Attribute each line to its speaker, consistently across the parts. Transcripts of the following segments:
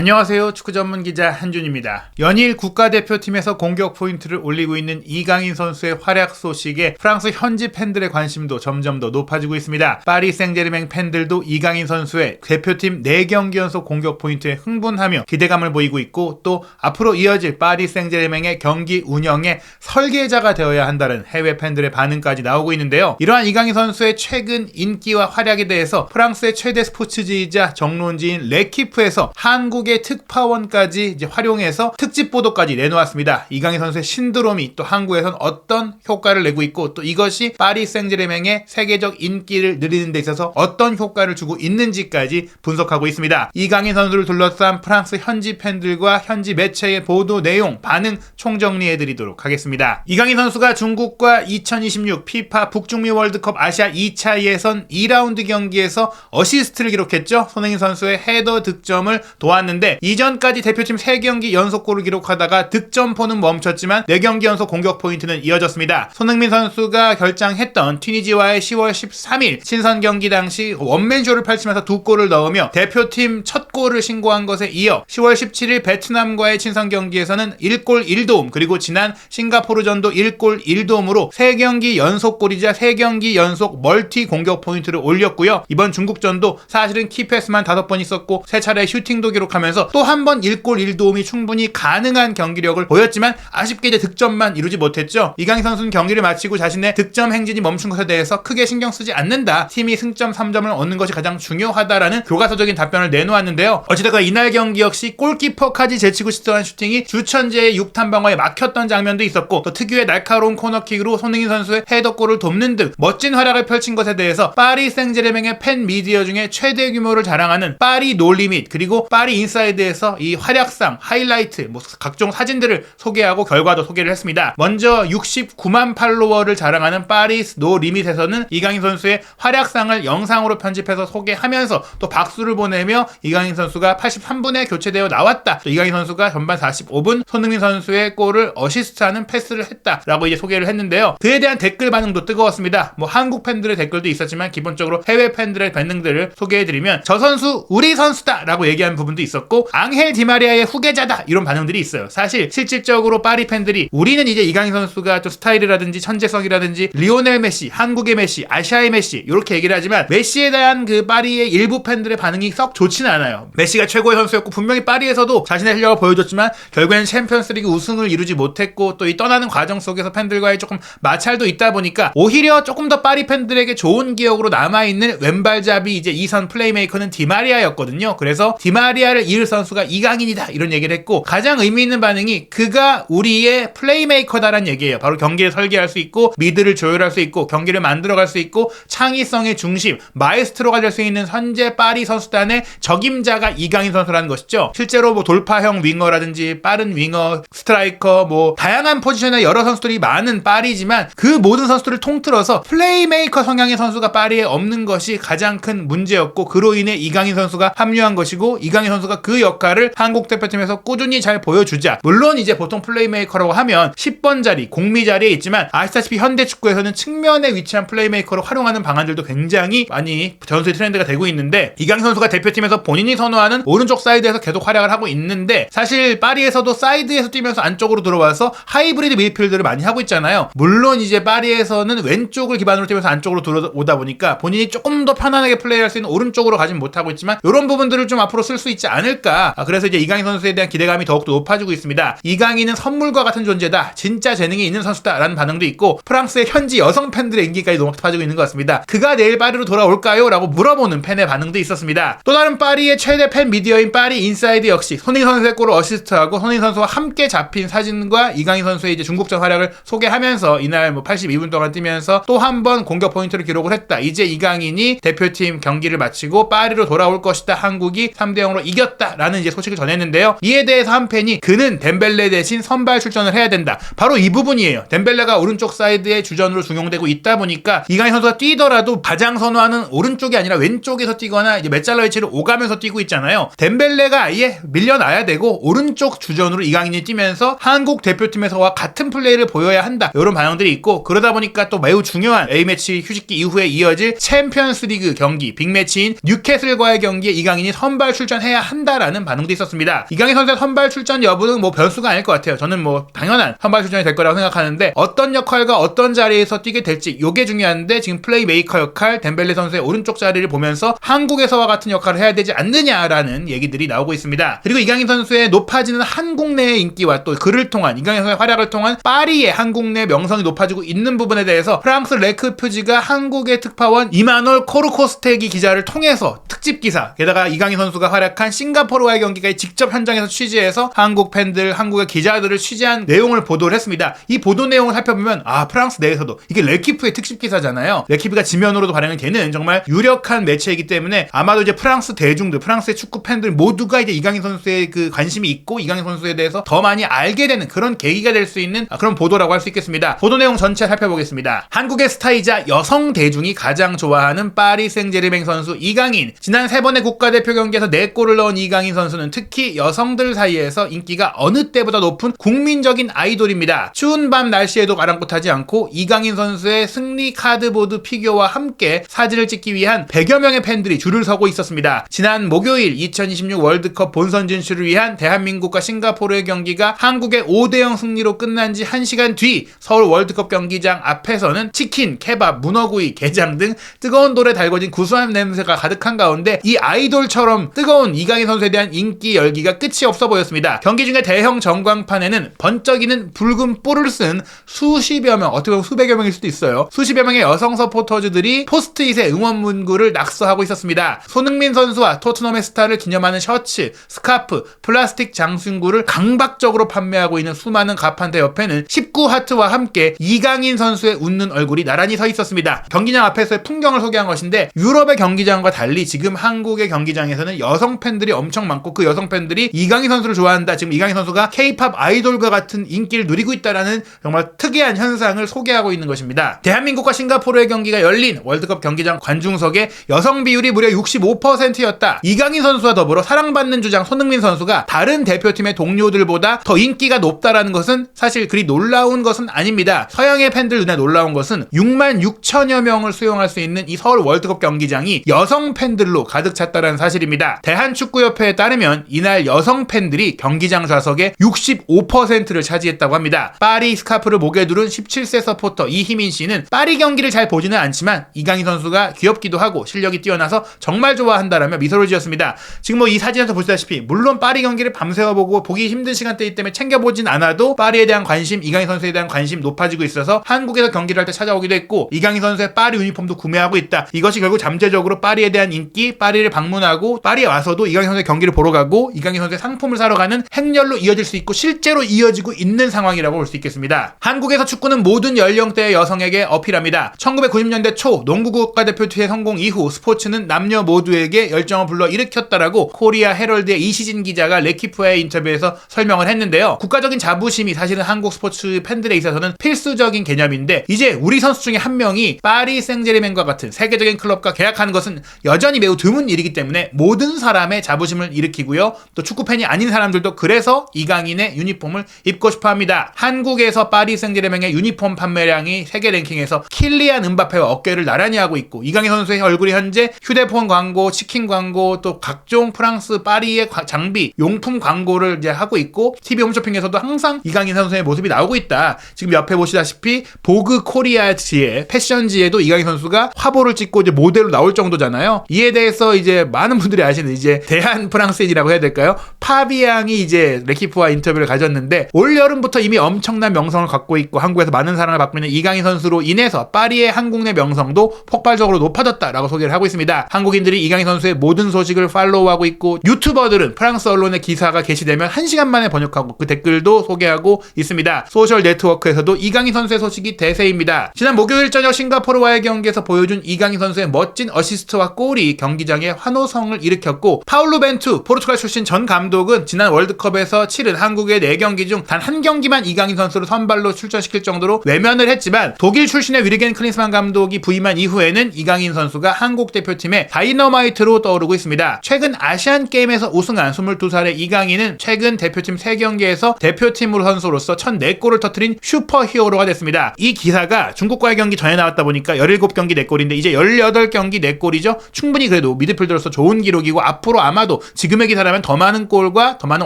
Speaker 1: 안녕하세요. 축구 전문 기자 한준입니다. 연일 국가대표팀에서 공격 포인트를 올리고 있는 이강인 선수의 활약 소식에 프랑스 현지 팬들의 관심도 점점 더 높아지고 있습니다. 파리 생제르맹 팬들도 이강인 선수의 대표팀 4경기 연속 공격 포인트에 흥분하며 기대감을 보이고 있고, 또 앞으로 이어질 파리 생제르맹의 경기 운영의 설계자가 되어야 한다는 해외 팬들의 반응까지 나오고 있는데요. 이러한 이강인 선수의 최근 인기와 활약에 대해서 프랑스의 최대 스포츠지이자 정론지인 레키프에서 한국의 특파원까지 활용해서 특집 보도까지 내놓았습니다. 이강인 선수의 신드롬이 또 한국에선 어떤 효과를 내고 있고, 또 이것이 파리 생제르맹의 세계적 인기를 늘리는 데 있어서 어떤 효과를 주고 있는지까지 분석하고 있습니다. 이강인 선수를 둘러싼 프랑스 현지 팬들과 현지 매체의 보도 내용, 반응 총정리해드리도록 하겠습니다. 이강인 선수가 중국과 2026 피파 북중미 월드컵 아시아 2차 예선 2라운드 경기에서 어시스트를 기록했죠. 손흥민 선수의 헤더 득점을 도왔는데, 이전까지 대표팀 3경기 연속골을 기록하다가 득점포는 멈췄지만 4경기 연속 공격 포인트는 이어졌습니다. 손흥민 선수가 결장했던 튀니지와의 10월 13일 친선 경기 당시 원맨쇼를 펼치면서 2골을 넣으며 대표팀 첫 골을 신고한 것에 이어 10월 17일 베트남과의 친선 경기에서는 1골 1도움, 그리고 지난 싱가포르전도 1골 1도움으로 3경기 연속골이자 3경기 연속 멀티 공격 포인트를 올렸고요. 이번 중국전도 사실은 키패스만 5번 있었고 3차례 슈팅도 기록하면서 또 한 번 1골 1도움이 충분히 가능한 경기력을 보였지만 아쉽게 이제 득점만 이루지 못했죠. 이강인 선수는 경기를 마치고 자신의 득점 행진이 멈춘 것에 대해서 크게 신경 쓰지 않는다, 팀이 승점 3점을 얻는 것이 가장 중요하다라는 교과서적인 답변을 내놓았는데요. 어찌됐건 이날 경기 역시 골키퍼까지 제치고 시도한 슈팅이 주천재의 6탄 방어에 막혔던 장면도 있었고, 또 특유의 날카로운 코너킥으로 손흥민 선수의 헤더골을 돕는 등 멋진 활약을 펼친 것에 대해서 파리 생제르맹의 팬 미디어 중에 최대 규모를 자랑하는 파리 노리밋, 그리고 파리 인사이드에서 이 활약상 하이라이트 각종 사진들을 소개하고 결과도 소개를 했습니다. 먼저 69만 팔로워를 자랑하는 파리스 노 리밋에서는 이강인 선수의 활약상을 영상으로 편집해서 소개하면서 또 박수를 보내며 이강인 선수가 83분에 교체되어 나왔다, 또 이강인 선수가 전반 45분 손흥민 선수의 골을 어시스트하는 패스를 했다라고 이제 소개를 했는데요. 그에 대한 댓글 반응도 뜨거웠습니다. 한국 팬들의 댓글도 있었지만 기본적으로 해외 팬들의 반응들을 소개해드리면, 저 선수 우리 선수다 라고 얘기한 부분도 있었고, 앙헬 디마리아의 후계자다 이런 반응들이 있어요. 사실 실질적으로 파리 팬들이 우리는 이제 이강인 선수가 또 스타일이라든지 천재성이라든지 리오넬 메시, 한국의 메시, 아시아의 메시 이렇게 얘기를 하지만, 메시에 대한 그 파리의 일부 팬들의 반응이 썩 좋지는 않아요. 메시가 최고의 선수였고 분명히 파리에서도 자신의 실력을 보여줬지만 결국에는 챔피언스리그 우승을 이루지 못했고, 또 이 떠나는 과정 속에서 팬들과의 조금 마찰도 있다 보니까 오히려 조금 더 파리 팬들에게 좋은 기억으로 남아있는 왼발잡이 이제 2선 플레이메이커는 디마리아였거든요. 그래서 디마리아를 이을 선수가 이강인이다 이런 얘기를 했고, 가장 의미 있는 반응이 그가 우리의 플레이메이커다라는 얘기예요. 바로 경기를 설계할 수 있고 미드를 조율할 수 있고 경기를 만들어갈 수 있고 창의성의 중심, 마에스트로가 될 수 있는 현재 파리 선수단의 적임자가 이강인 선수라는 것이죠. 실제로 돌파형 윙어라든지 빠른 윙어, 스트라이커, 다양한 포지션에 여러 선수들이 많은 파리지만 그 모든 선수들을 통틀어서 플레이메이커 성향의 선수가 파리에 없는 것이 가장 큰 문제였고, 그로 인해 이강인 선수가 합류한 것이고, 이강인 선수가 그 역할을 한국 대표팀에서 꾸준히 잘 보여주자, 물론 이제 보통 플레이메이커라고 하면 10번 자리, 공미 자리에 있지만 아시다시피 현대 축구에서는 측면에 위치한 플레이메이커로 활용하는 방안들도 굉장히 많이 전수의 트렌드가 되고 있는데, 이강인 선수가 대표팀에서 본인이 선호하는 오른쪽 사이드에서 계속 활약을 하고 있는데, 사실 파리에서도 사이드에서 뛰면서 안쪽으로 들어와서 하이브리드 미드필드를 많이 하고 있잖아요. 물론 이제 파리에서는 왼쪽을 기반으로 뛰면서 안쪽으로 들어오다 보니까 본인이 조금 더 편안하게 플레이할 수 있는 오른쪽으로 가진 못하고 있지만 이런 부분들을 좀 앞으로 쓸 수 있지 않을까. 그래서 이제 이강인 선수에 대한 기대감이 더욱더 높아지고 있습니다. 이강인은 선물과 같은 존재다, 진짜 재능이 있는 선수다 라는 반응도 있고, 프랑스의 현지 여성 팬들의 인기까지 높아지고 있는 것 같습니다. 그가 내일 파리로 돌아올까요? 라고 물어보는 팬의 반응도 있었습니다. 또 다른 파리의 최대 팬 미디어인 파리 인사이드 역시 손흥민 선수의 골을 어시스트하고 손흥민 선수와 함께 잡힌 사진과 이강인 선수의 이제 중국전 활약을 소개하면서 이날 82분 동안 뛰면서 또 한 번 공격 포인트를 기록을 했다. 이제 이강인이 대표팀 경기를 마치고 파리로 돌아올 것이다. 한국이 3대0으로 이겼다 라는 이제 소식을 전했는데요. 이에 대해서 한 팬이 그는 덴벨레 대신 선발 출전을 해야 된다. 바로 이 부분이에요. 덴벨레가 오른쪽 사이드의 주전으로 중용되고 있다 보니까 이강인 선수가 뛰더라도 가장 선호하는 오른쪽이 아니라 왼쪽에서 뛰거나 이제 메짤러 위치를 오가면서 뛰고 있잖아요. 덴벨레가 아예 밀려나야 되고 오른쪽 주전으로 이강인이 뛰면서 한국 대표팀에서와 같은 플레이를 보여야 한다. 이런 반응들이 있고, 그러다 보니까 또 매우 중요한 A매치 휴식기 이후에 이어질 챔피언스 리그 경기 빅매치인 뉴캐슬과의 경기에 이강인이 선발 출전해야 한다 한다라는 반응도 있었습니다. 이강인 선수의 선발 출전 여부는 뭐 변수가 아닐 것 같아요. 저는 뭐 당연한 선발 출전이 될 거라고 생각하는데 어떤 역할과 어떤 자리에서 뛰게 될지 요게 중요한데 지금 플레이메이커 역할 덴벨레 선수의 오른쪽 자리를 보면서 한국에서와 같은 역할을 해야 되지 않느냐라는 얘기들이 나오고 있습니다. 그리고 이강인 선수의 높아지는 한국 내의 인기와 또 그를 통한 이강인 선수의 활약을 통한 파리의 한국 내 명성이 높아지고 있는 부분에 대해서 프랑스 레크푸지가 한국의 특파원 이마놀 코르코스테기 기자를 통해서 특집 기사, 게다가 이강인 선수가 활약한 싱가포르와의 경기까지 직접 현장에서 취재해서 한국 팬들, 한국의 기자들을 취재한 내용을 보도를 했습니다. 이 보도 내용을 살펴보면 프랑스 내에서도 이게 레키프의 특집 기사잖아요. 레키프가 지면으로도 발행이 되는 정말 유력한 매체이기 때문에 아마도 이제 프랑스 대중들, 프랑스의 축구 팬들 모두가 이제 이강인 선수의 그 관심이 있고 이강인 선수에 대해서 더 많이 알게 되는 그런 계기가 될 수 있는 그런 보도라고 할 수 있겠습니다. 보도 내용 전체 살펴보겠습니다. 한국의 스타이자 여성 대중이 가장 좋아하는 파리 생제르맹 선수 이강인. 지난 3번의 국가대표 경기에서 4골을 넣은 이강인 선수는 특히 여성들 사이에서 인기가 어느 때보다 높은 국민적인 아이돌입니다. 추운 밤 날씨에도 아랑곳하지 않고 이강인 선수의 승리 카드보드 피규어와 함께 사진을 찍기 위한 100여 명의 팬들이 줄을 서고 있었습니다. 지난 목요일 2026 월드컵 본선 진출을 위한 대한민국과 싱가포르의 경기가 한국의 5대0 승리로 끝난 지 1시간 뒤 서울 월드컵 경기장 앞에서는 치킨, 케밥, 문어구이, 게장 등 뜨거운 돌에 달궈진 구수한 냄새가 가득한 가운데 이 아이돌처럼 뜨거운 이강인 선수에 대한 인기 열기가 끝이 없어 보였습니다. 경기 중에 대형 전광판에는 번쩍이는 붉은 뿔을 쓴 수십여 명, 어떻게 보면 수백여 명일 수도 있어요. 수십여 명의 여성 서포터즈들이 포스트잇에 응원 문구를 낙서하고 있었습니다. 손흥민 선수와 토트넘의 스타를 기념하는 셔츠, 스카프, 플라스틱 장신구를 강박적으로 판매하고 있는 수많은 가판대 옆에는 19하트와 함께 이강인 선수의 웃는 얼굴이 나란히 서 있었습니다. 경기장 앞에서의 풍경을 소개한 것인데 유럽의 경기장과 달리 지금 한국의 경기장에서는 여성 팬들이 엄청 많고 그 여성 팬들이 이강인 선수를 좋아한다. 지금 이강인 선수가 K-팝 아이돌과 같은 인기를 누리고 있다라는 정말 특이한 현상을 소개하고 있는 것입니다. 대한민국과 싱가포르의 경기가 열린 월드컵 경기장 관중석의 여성 비율이 무려 65%였다. 이강인 선수와 더불어 사랑받는 주장 손흥민 선수가 다른 대표팀의 동료들보다 더 인기가 높다라는 것은 사실 그리 놀라운 것은 아닙니다. 서양의 팬들 눈에 놀라운 것은 6만 6천여 명을 수용할 수 있는 이 서울 월드컵 경기장이 여성 팬들로 가득 찼다는 사실입니다. 대한축구협회에 따르면 이날 여성 팬들이 경기장 좌석의 65%를 차지했다고 합니다. 파리 스카프를 목에 두른 17세 서포터 이희민 씨는 파리 경기를 잘 보지는 않지만 이강인 선수가 귀엽기도 하고 실력이 뛰어나서 정말 좋아한다라며 미소를 지었습니다. 지금 뭐 이 사진에서 보시다시피 물론 파리 경기를 밤새워 보고 보기 힘든 시간대이기 때문에 챙겨보진 않아도 파리에 대한 관심, 이강인 선수에 대한 관심 높아지고 있어서 한국에서 경기를 할 때 찾아오기도 했고 이강인 선수의 파리 유니폼도 구매하고 있다. 이것이 결국 잠재적으로 파리에 대한 인기, 파리를 방문하고 파리에 와서도 이강인 선수의 경기를 보러 가고 이강인 선수의 상품을 사러 가는 행렬로 이어질 수 있고 실제로 이어지고 있는 상황이라고 볼 수 있겠습니다. 한국에서 축구는 모든 연령대의 여성에게 어필합니다. 1990년대 초 농구 국가대표팀의 성공 이후 스포츠는 남녀 모두에게 열정을 불러일으켰다라고 코리아 헤럴드의 이시진 기자가 레키프와의 인터뷰에서 설명을 했는데요. 국가적인 자부심이 사실은 한국 스포츠 팬들에 있어서는 필수적인 개념인데 이제 우리 선수 중에 한 명이 파리 생제르맹과 같은 세계적인 클럽과 계약하는 것은 여전히 매우 드문 일이기 때문에 모든 사람의 자부심을 일으키고요. 또 축구팬이 아닌 사람들도 그래서 이강인의 유니폼을 입고 싶어합니다. 한국에서 파리 생제르맹의 유니폼 판매량이 세계 랭킹에서 킬리안 음바페와 어깨를 나란히 하고 있고 이강인 선수의 얼굴이 현재 휴대폰 광고, 치킨 광고, 또 각종 프랑스 파리의 장비, 용품 광고를 이제 하고 있고 TV 홈쇼핑에서도 항상 이강인 선수의 모습이 나오고 있다. 지금 옆에 보시다시피 보그 코리아지의 패션지에도 이강인 선수가 화보를 찍고 이제 모델로 나올 정도잖아요. 이에 대해서 이제 많은 분들이 아시는 이제 대한 프랑스인이라고 해야 될까요? 파비앙이 이제 레키프와 인터뷰를 가졌는데 올 여름부터 이미 엄청난 명성을 갖고 있고 한국에서 많은 사랑을 받고 있는 이강인 선수로 인해서 파리의 한국 내 명성도 폭발적으로 높아졌다라고 소개를 하고 있습니다. 한국인들이 이강인 선수의 모든 소식을 팔로우하고 있고 유튜버들은 프랑스 언론의 기사가 게시되면 1시간 만에 번역하고 그 댓글도 소개하고 있습니다. 소셜 네트워크에서도 이강인 선수의 소식이 대세입니다. 지난 목요일 저녁 싱가포르와의 경기에서 보여준 이강인 선수의 멋진 어시스트와 골이 경기장에 환호성을 일으켰고 파울루 벤투 포르투갈 출신 전 감독은 지난 월드컵에서 치른 한국의 4경기 중 단 한 경기만 이강인 선수를 선발로 출전시킬 정도로 외면을 했지만 독일 출신의 위르겐 클린스만 감독이 부임한 이후에는 이강인 선수가 한국 대표팀의 다이너마이트로 떠오르고 있습니다. 최근 아시안게임에서 우승한 22살의 이강인은 최근 대표팀 3경기에서 대표팀으로 선수로서 1004골을 터뜨린 슈퍼히어로가 됐습니다. 이 기사가 중국과의 경기 전에 나왔다 보니까 17경기 4골인데 이제 18경기 4골이죠. 충분히 그래도 미드필더로서 좋은 기록이고 앞으로 아마도 하더라도 지금의 기사라면 더 많은 골과 더 많은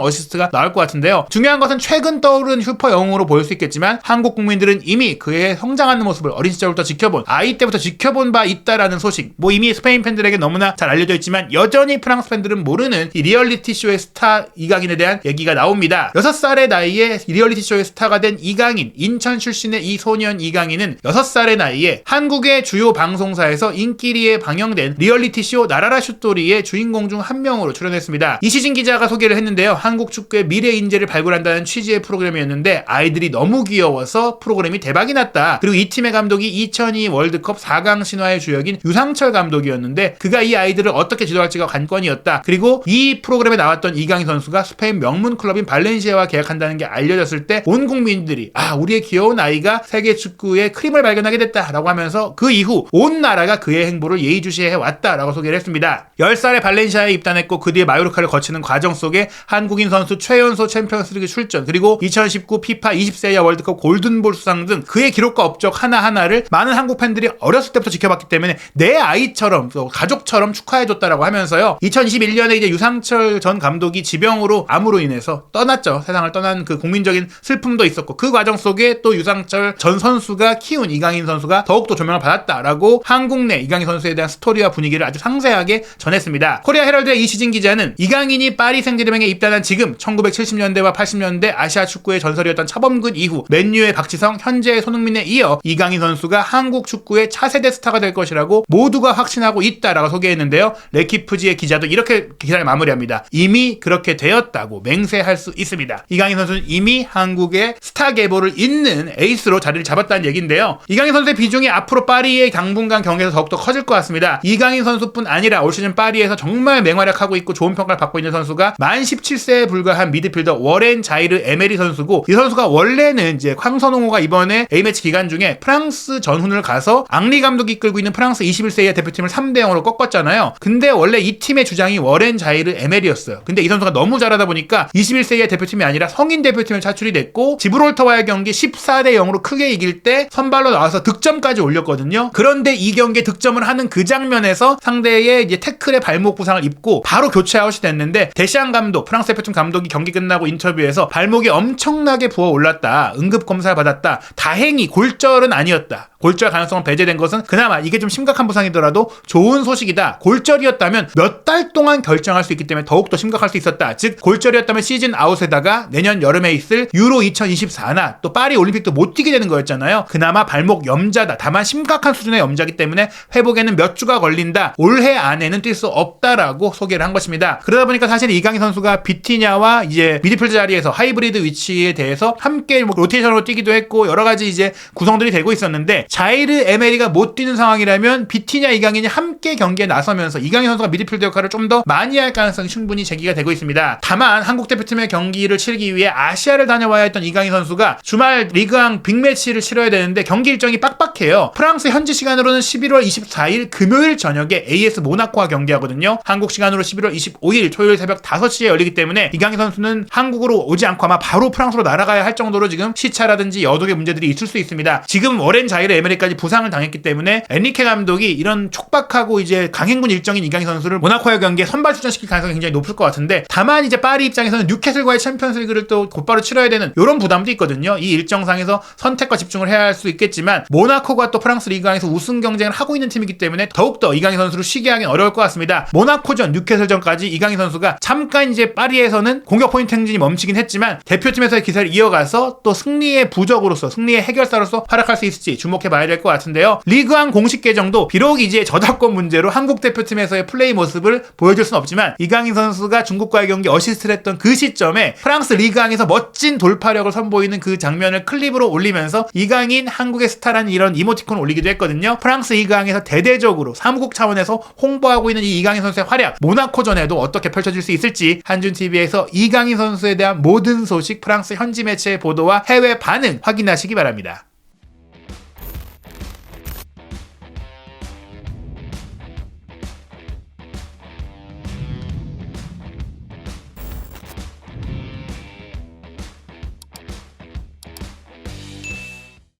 Speaker 1: 어시스트가 나올 것 같은데요. 중요한 것은 최근 떠오른 슈퍼 영웅으로 보일 수 있겠지만 한국 국민들은 이미 그의 성장하는 모습을 어린 시절부터 지켜본, 아이 때부터 지켜본 바 있다라는 소식, 뭐 이미 스페인 팬들에게 너무나 잘 알려져 있지만 여전히 프랑스 팬들은 모르는 이 리얼리티 쇼의 스타 이강인에 대한 얘기가 나옵니다. 6살의 나이에 리얼리티 쇼의 스타가 된 이강인, 인천 출신의 이 소년 이강인은 6살의 나이에 한국의 주요 방송사에서 인기리에 방영된 리얼리티 쇼 나라라 슛돌이의 주인공 중 한 명으로 출연했습니다. 이시진 기자가 소개를 했는데요. 한국 축구의 미래 인재를 발굴한다는 취지의 프로그램이었는데 아이들이 너무 귀여워서 프로그램이 대박이 났다. 그리고 이 팀의 감독이 2002 월드컵 4강 신화의 주역인 유상철 감독이었는데 그가 이 아이들을 어떻게 지도할지가 관건이었다. 그리고 이 프로그램에 나왔던 이강인 선수가 스페인 명문 클럽인 발렌시아와 계약한다는 게 알려졌을 때 온 국민들이 우리의 귀여운 아이가 세계 축구의 크림을 발견하게 됐다라고 하면서 그 이후 온 나라가 그의 행보를 예의주시해 왔다라고 소개를 했습니다. 10살에 발렌시아에 입단했고 그 뒤에 마요르카를 거치는 과정 속에 한국인 선수 최연소 챔피언스리그 출전, 그리고 2019 피파 20세 이하 월드컵 골든볼 수상 등 그의 기록과 업적 하나하나를 많은 한국 팬들이 어렸을 때부터 지켜봤기 때문에 내 아이처럼 또 가족처럼 축하해줬다라고 하면서요. 2021년에 이제 유상철 전 감독이 지병으로 암으로 인해서 떠났죠. 세상을 떠난 그 국민적인 슬픔도 있었고 그 과정 속에 또 유상철 전 선수가 키운 이강인 선수가 더욱더 조명을 받았다라고 한국 내 이강인 선수에 대한 스토리와 분위기를 아주 상세하게 전했습니다. 코리아 헤럴드의 이시진 기자는 이강인이 파리 생제르맹에 입단한 지금 1970년대와 80년대 아시아 축구의 전설이었던 차범근 이후 맨유의 박지성, 현재의 손흥민에 이어 이강인 선수가 한국 축구의 차세대 스타가 될 것이라고 모두가 확신하고 있다라고 소개했는데요. 레키프지의 기자도 이렇게 기사를 마무리합니다. 이미 그렇게 되었다고 맹세할 수 있습니다. 이강인 선수는 이미 한국의 스타 계보를 잇는 에이스로 자리를 잡았다는 얘기인데요. 이강인 선수의 비중이 앞으로 파리의 당분간 경기에서 더욱더 커질 것 같습니다. 이강인 선수뿐 아니라 올 시즌 파리에서 정말 맹활약하고 있고 좋은 평가를 받고 있는 선수가 만 17세에 불과한 미드필더 워렌 자이르 에메리 선수고, 이 선수가 원래는 이제 황선홍호가 이번에 A매치 기간 중에 프랑스 전훈을 가서 앙리 감독이 이끌고 있는 프랑스 21세 이하 대표팀을 3대0으로 꺾었잖아요. 근데 원래 이 팀의 주장이 워렌 자이르 에메리였어요. 근데 이 선수가 너무 잘하다 보니까 21세 이하 대표팀이 아니라 성인 대표팀을 차출이 됐고 지브롤터와의 경기 14대0으로 크게 이길 때 선발로 나와서 득점까지 올렸거든요. 그런데 이 경기에 득점을 하는 그 장면에서 상대의 이제 태클에 발목 부상을 입고 바로 교체 아웃이 됐는데, 데시앙 감독, 프랑스 대표팀 감독이 경기 끝나고 인터뷰에서 발목이 엄청나게 부어 올랐다, 응급 검사를 받았다, 다행히 골절은 아니었다, 골절 가능성은 배제된 것은 그나마 이게 좀 심각한 부상이더라도 좋은 소식이다, 골절이었다면 몇 달 동안 결정할 수 있기 때문에 더욱더 심각할 수 있었다, 즉 골절이었다면 시즌 아웃에다가 내년 여름에 있을 유로 2024나 또 파리 올림픽도 못 뛰게 되는 거였잖아요. 그나마 발목 염자다, 다만 심각한 수준의 염자기 때문에 회복에는 몇 주가 걸린다, 올해 안에는 뛸 수 없다라고 소개를 한 것입니다. 그러다 보니까 사실 이강인 선수가 비티냐와 이제 미드필드 자리에서 하이브리드 위치에 대해서 함께 로테이션으로 뛰기도 했고 여러 가지 이제 구성들이 되고 있었는데, 자이르 에메리가 못 뛰는 상황이라면 비티냐 이강인이 함께 경기에 나서면서 이강인 선수가 미드필드 역할을 좀 더 많이 할 가능성이 충분히 제기가 되고 있습니다. 다만 한국 대표팀의 경기를 치르기 위해 아시아를 다녀와야 했던 이강인 선수가 주말 리그왕 빅매치를 치러야 되는데 경기 일정이 빡빡해요. 프랑스 현지 시간으로는 11월 24일 금요일 저녁에 AS 모나코와 경기하거든요. 한국 시간으로 11월 25일 토요일 새벽 5시에 열리기 때문에 이강인 선수는 한국으로 오지 않고 아마 바로 프랑스로 날아가야 할 정도로 지금 시차라든지 여독의 문제들이 있을 수 있습니다. 지금 워렌 자이르 에메리까지 부상을 당했기 때문에 엔리케 감독이 이런 촉박하고 이제 강행군 일정인 이강인 선수를 모나코의 경기에 선발 출전시킬 가능성이 굉장히 높을 것 같은데, 다만 이제 파리 입장에서는 뉴캐슬과의 챔피언스리그를 또 곧바로 치러야 되는 이런 부담도 있거든요. 이 일정상에서 선택과 집중을 해야 할 수 있겠지만 모나코가 또 프랑스 리그왕에서 우승 경쟁을 하고 있는 팀이기 때문에 더욱더 이강인 선수를 쉬게 하긴 어려울 것 같습니다. 모나코전, 뉴캐슬전까지 이강인 선수가 잠깐 이제 파리에서는 공격 포인트 행진이 멈추긴 했지만 대표팀에서의 기세를 이어가서 또 승리의 부적으로서, 승리의 해결사로서 활약할 수 있을지 주목해봐야 될 것 같은데요. 리그왕 공식 계정도 비록 이제 저작권 문제로 한국 대표팀에서의 플레이 모습을 보여줄 수는 없지만 이강인 선수가 중국과의 경기 어시스트를 했던 그 시점에 프랑스 리그왕에서 멋진 돌파력을 선보이는 그 장면을 클립으로 올리면서 이강인 한국의 스타라는 이런 이모티콘을 올리기도 했거든요. 프랑스 리그왕에서 대대적으로 사무국 차원에서 홍보하고 있는 이 이강인 선수의 활약, 모나코전에도 어떻게 펼쳐질 수 있을지 한준TV에서 이강인 선수에 대한 모든 소식, 프랑스 현지 매체의 보도와 해외 반응 확인하시기 바랍니다.